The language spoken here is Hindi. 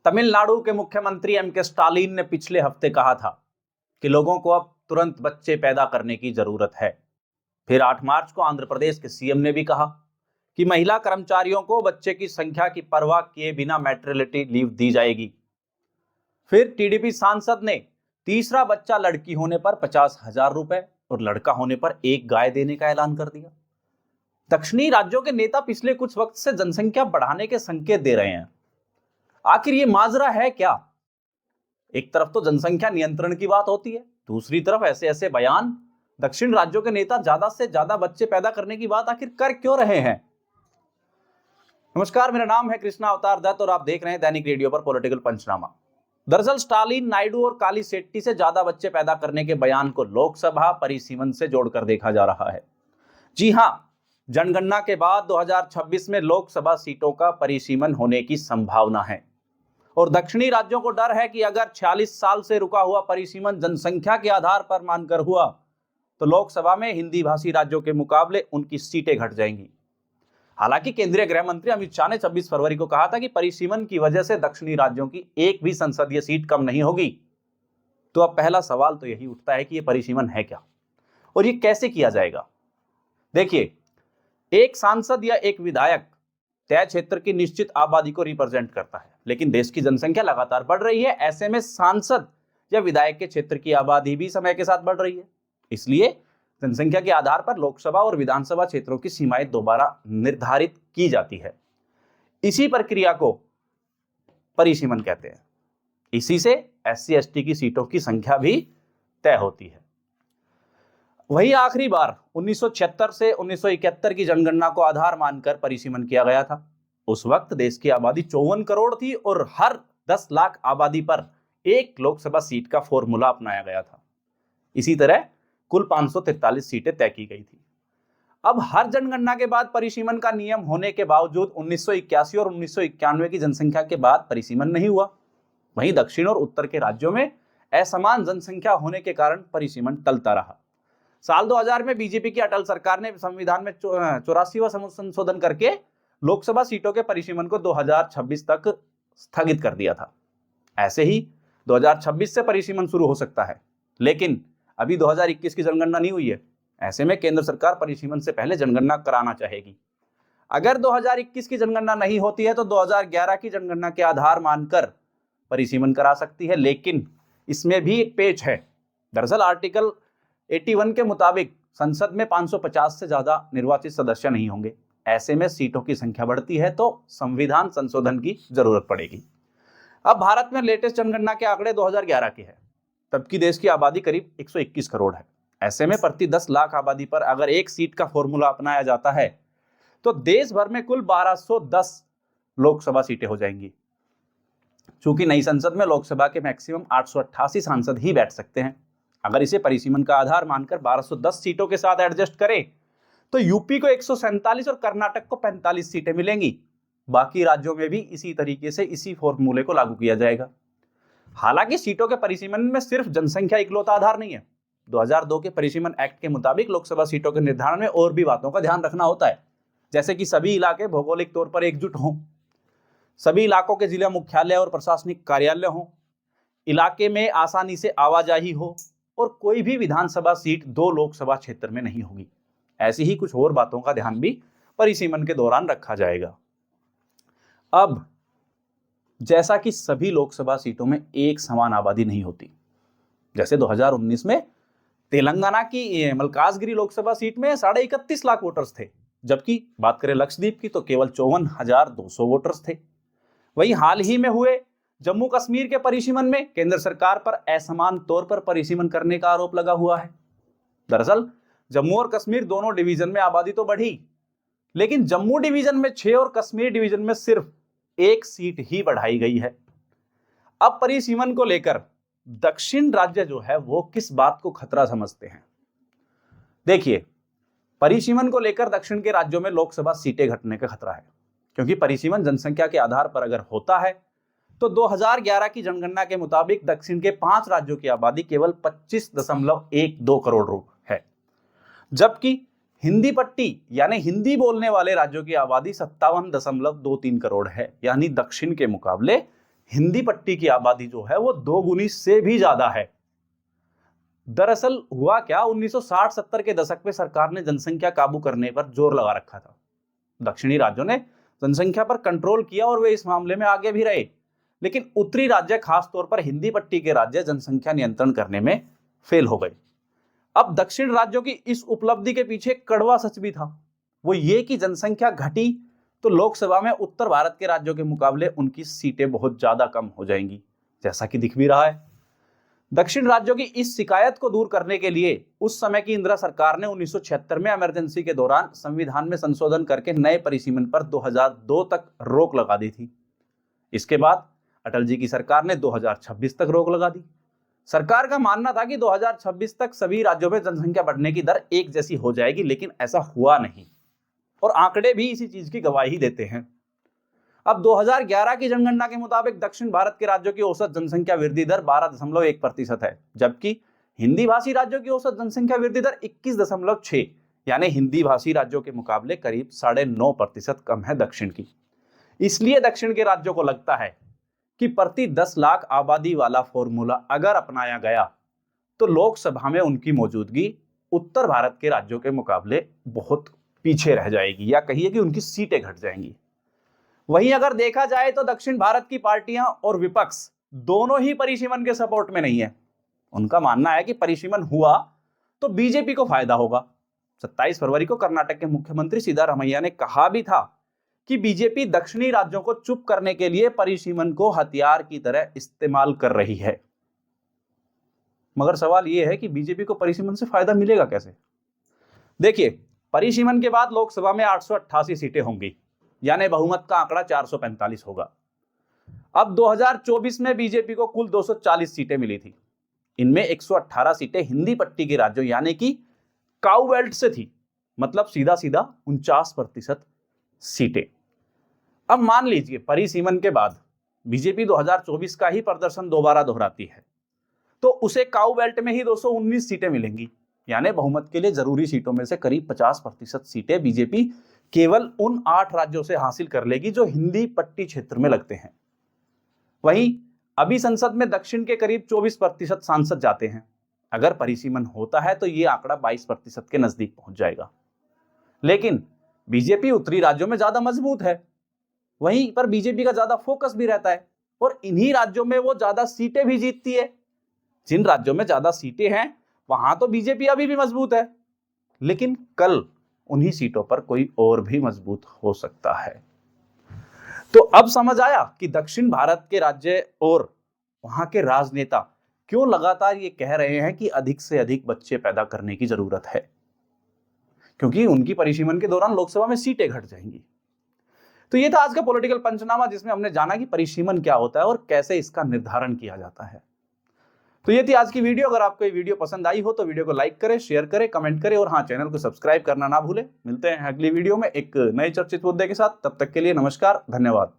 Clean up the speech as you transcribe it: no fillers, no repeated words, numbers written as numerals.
तमिलनाडु के मुख्यमंत्री एम.के. स्टालिन ने पिछले हफ्ते कहा था कि लोगों को अब तुरंत बच्चे पैदा करने की जरूरत है। फिर 8 मार्च को आंध्र प्रदेश के सीएम ने भी कहा कि महिला कर्मचारियों को बच्चे की संख्या की परवाह किए बिना मैटरनिटी लीव दी जाएगी। फिर टीडीपी सांसद ने तीसरा बच्चा लड़की होने पर 50,000 रुपए और लड़का होने पर एक गाय देने का ऐलान कर दिया। दक्षिणी राज्यों के नेता पिछले कुछ वक्त से जनसंख्या बढ़ाने के संकेत दे रहे हैं। आखिर ये माजरा है क्या? एक तरफ तो जनसंख्या नियंत्रण की बात होती है, दूसरी तरफ ऐसे ऐसे बयान। दक्षिण राज्यों के नेता ज्यादा से ज्यादा बच्चे पैदा करने की बात आखिर कर क्यों रहे हैं? नमस्कार, मेरा नाम है कृष्णा अवतार दत्त और आप देख रहे हैं दैनिक रेडियो पर पॉलिटिकल पंचनामा। दरअसल स्टालिन, नायडू और काली शेट्टी से ज्यादा बच्चे पैदा करने के बयान को लोकसभा परिसीमन से जोड़कर देखा जा रहा है। जी हां, जनगणना के बाद 2026 में लोकसभा सीटों का परिसीमन होने की संभावना है और दक्षिणी राज्यों को डर है कि अगर 46 साल से रुका हुआ परिसीमन जनसंख्या के आधार पर मानकर हुआ तो लोकसभा में हिंदी भाषी राज्यों के मुकाबले उनकी सीटें घट जाएंगी। हालांकि केंद्रीय गृह मंत्री अमित शाह ने 26 फरवरी को कहा था कि परिसीमन की वजह से दक्षिणी राज्यों की एक भी संसदीय सीट कम नहीं होगी। तो अब पहला सवाल तो यही उठता है कि यह परिसीमन है क्या और ये कैसे किया जाएगा। देखिए, एक सांसद या एक विधायक तय क्षेत्र की निश्चित आबादी को रिप्रेजेंट करता है, लेकिन देश की जनसंख्या लगातार बढ़ रही है। ऐसे में सांसद या विधायक के क्षेत्र की आबादी भी समय के साथ बढ़ रही है। इसलिए जनसंख्या के आधार पर लोकसभा और विधानसभा क्षेत्रों की सीमाएं दोबारा निर्धारित की जाती है। इसी प्रक्रिया को परिसीमन कहते हैं। इसी से SC/ST की सीटों की संख्या भी तय होती है। वही आखिरी बार 1976 से 1971 की जनगणना को आधार मानकर परिसीमन किया गया था। उस वक्त देश की आबादी 54 करोड़ थी और हर 10 लाख आबादी पर एक लोकसभा सीट का फॉर्मूला अपनाया गया था। इसी तरह कुल 543 सीटें तय की गई थी। अब हर जनगणना के बाद परिसीमन का नियम होने के बावजूद 1981 और 1991 की जनसंख्या के बाद परिसीमन नहीं हुआ। वहीं दक्षिण और उत्तर के राज्यों में असमान जनसंख्या होने के कारण परिसीमन टलता रहा। साल 2000 में बीजेपी की अटल सरकार ने संविधान में 84वां संशोधन करके लोकसभा सीटों के परिसीमन को 2026 तक स्थगित कर दिया था। ऐसे ही 2026 से परिसीमन शुरू हो सकता है, लेकिन अभी 2021 की जनगणना नहीं हुई है। ऐसे में केंद्र सरकार परिसीमन से पहले जनगणना कराना चाहेगी। अगर 2021 की जनगणना नहीं होती है तो 2011 की जनगणना के आधार मानकर परिसीमन करा सकती है, लेकिन इसमें भी एक पेच है। दरअसल आर्टिकल 81 के मुताबिक संसद में 550 से ज्यादा निर्वाचित सदस्य नहीं होंगे। ऐसे में सीटों की संख्या बढ़ती है तो संविधान संशोधन की जरूरत पड़ेगी। अब भारत में लेटेस्ट जनगणना के आंकड़े 2011 के हैं, तब की देश की आबादी करीब 121 करोड़ है। ऐसे में प्रति 10 लाख आबादी पर अगर एक सीट का फॉर्मूला अपनाया जाता है तो देश भर में कुल 1210 लोकसभा सीटें हो जाएंगी। चूंकि नई संसद में लोकसभा के मैक्सिमम 888 सांसद ही बैठ सकते हैं। अगर इसे परिसीमन का आधार मानकर 1210 सीटों के साथ एडजस्ट करें तो यूपी को 147 और कर्नाटक को 45 सीटें मिलेंगी। बाकी राज्यों में भी इसी तरीके से इसी फॉर्मूले को लागू किया जाएगा। हालांकि सीटों के परिसीमन में सिर्फ जनसंख्या इकलौता आधार नहीं है। 2002 के परिसीमन एक्ट के मुताबिक लोकसभा सीटों के निर्धारण में और भी बातों का ध्यान रखना होता है, जैसे कि सभी इलाके भौगोलिक तौर पर एकजुट हों, सभी इलाकों के जिला मुख्यालय और प्रशासनिक कार्यालय हों, इलाके में आसानी से आवाजाही हो और कोई भी विधानसभा सीट 2 लोकसभा क्षेत्र में नहीं होगी। ऐसी ही कुछ और बातों का ध्यान भी परिसीमन के दौरान रखा जाएगा। अब जैसा कि सभी लोकसभा सीटों में एक समान आबादी नहीं होती, जैसे 2019 में तेलंगाना की मलकाजगिरी लोकसभा सीट में 31.5 लाख वोटर्स थे, जबकि बात करें लक्षद्वीप की तो केवल 54,200 वोटर्स थे। वहीं हाल ही में हुए जम्मू कश्मीर के परिसीमन में केंद्र सरकार पर असमान तौर पर परिसीमन करने का आरोप लगा हुआ है। दरअसल जम्मू और कश्मीर दोनों डिवीजन में आबादी तो बढ़ी, लेकिन जम्मू डिवीजन में 6 और कश्मीर डिवीजन में सिर्फ 1 सीट ही बढ़ाई गई है। अब परिसीमन को लेकर दक्षिण राज्य जो है वो किस बात को खतरा समझते हैं? देखिए, परिसीमन को लेकर दक्षिण के राज्यों में लोकसभा सीटें घटने का खतरा है, क्योंकि परिसीमन जनसंख्या के आधार पर अगर होता है तो 2011 की जनगणना के मुताबिक दक्षिण के 5 राज्यों की आबादी केवल 25.12 करोड़ है, जबकि हिंदी पट्टी यानी हिंदी बोलने वाले राज्यों की आबादी 57.23 करोड़ है। यानी दक्षिण के मुकाबले हिंदी पट्टी की आबादी जो है वो 2 गुनी से भी ज्यादा है। दरअसल हुआ क्या, 1960-70 के दशक में सरकार ने जनसंख्या काबू करने पर जोर लगा रखा था। दक्षिणी राज्यों ने जनसंख्या पर कंट्रोल किया और वे इस मामले में आगे भी रहे, लेकिन उत्तरी राज्य, खासतौर पर हिंदी पट्टी के राज्य, जनसंख्या नियंत्रण करने में फेल हो गए। अब दक्षिण राज्यों की इस उपलब्धि के पीछे कड़वा सच भी था, वो ये कि जनसंख्या घटी तो लोकसभा में उत्तर भारत के राज्यों के मुकाबले उनकी सीटें बहुत ज्यादा कम हो जाएंगी, जैसा कि दिख भी रहा है। दक्षिण राज्यों की इस शिकायत को दूर करने के लिए उस समय की इंदिरा सरकार ने 1976 में इमरजेंसी के दौरान संविधान में संशोधन करके नए परिसीमन पर 2002 तक रोक लगा दी थी। इसके बाद अटल जी की सरकार ने 2026 तक रोक लगा दी। सरकार का मानना था कि 2026 तक सभी राज्यों में जनसंख्या बढ़ने की दर एक जैसी हो जाएगी, लेकिन ऐसा हुआ नहीं और आंकड़े भी इसी चीज की गवाही देते हैं। अब 2011 की जनगणना के मुताबिक दक्षिण भारत के राज्यों की औसत जनसंख्या वृद्धि दर 12.1% है, जबकि हिंदी भाषी राज्यों की औसत जनसंख्या वृद्धि दर 21.6, यानी हिंदी भाषी राज्यों के मुकाबले करीब 9.5% कम है दक्षिण की। इसलिए दक्षिण के राज्यों को लगता है कि प्रति 10 लाख आबादी वाला फॉर्मूला अगर अपनाया गया तो लोकसभा में उनकी मौजूदगी उत्तर भारत के राज्यों के मुकाबले बहुत पीछे रह जाएगी, या कहिए कि उनकी सीटें घट जाएंगी। वहीं अगर देखा जाए तो दक्षिण भारत की पार्टियां और विपक्ष दोनों ही परिसीमन के सपोर्ट में नहीं है। उनका मानना है कि परिसीमन हुआ तो बीजेपी को फायदा होगा। 27 फरवरी को कर्नाटक के मुख्यमंत्री सिद्धारमैया ने कहा भी था कि बीजेपी दक्षिणी राज्यों को चुप करने के लिए परिसीमन को हथियार की तरह इस्तेमाल कर रही है। मगर सवाल यह है कि बीजेपी को परिसीमन से फायदा मिलेगा कैसे? देखिए, परिसीमन के बाद लोकसभा में 888 सीटें होंगी, यानी बहुमत का आंकड़ा 445 होगा। अब 2024 में बीजेपी को कुल 240 सीटें मिली थी। इनमें 118 सीटें हिंदी पट्टी के राज्यों यानी कि काउ बेल्ट से थी, मतलब सीधा सीधा 49% सीटें। अब मान लीजिए परिसीमन के बाद बीजेपी 2024 का ही प्रदर्शन दोबारा दोहराती है, तो उसे काउ बेल्ट में ही 219 सीटें मिलेंगी, यानी बहुमत के लिए जरूरी सीटों में से करीब 50% सीटें बीजेपी केवल उन 8 राज्यों से हासिल कर लेगी जो हिंदी पट्टी क्षेत्र में लगते हैं। वहीं अभी संसद में दक्षिण के करीब 24% सांसद जाते हैं। अगर परिसीमन होता है तो यह आंकड़ा 22% के नजदीक पहुंच जाएगा। लेकिन बीजेपी उत्तरी राज्यों में ज्यादा मजबूत है, वहीं पर बीजेपी का ज्यादा फोकस भी रहता है और इन्हीं राज्यों में वो ज्यादा सीटें भी जीतती है। जिन राज्यों में ज्यादा सीटें हैं वहां तो बीजेपी अभी भी मजबूत है, लेकिन कल उन्हीं सीटों पर कोई और भी मजबूत हो सकता है। तो अब समझ आया कि दक्षिण भारत के राज्य और वहां के राजनेता क्यों लगातार ये कह रहे हैं कि अधिक से अधिक बच्चे पैदा करने की जरूरत है, क्योंकि उनकी परिसीमन के दौरान लोकसभा में सीटें घट जाएंगी। तो ये था आज का पॉलिटिकल पंचनामा, जिसमें हमने जाना कि परिसीमन क्या होता है और कैसे इसका निर्धारण किया जाता है। तो ये थी आज की वीडियो। अगर आपको ये वीडियो पसंद आई हो तो वीडियो को लाइक करें, शेयर करें, कमेंट करें और हाँ, चैनल को सब्सक्राइब करना ना भूलें। मिलते हैं अगली वीडियो में एक नए चर्चित मुद्दे के साथ। तब तक के लिए नमस्कार, धन्यवाद।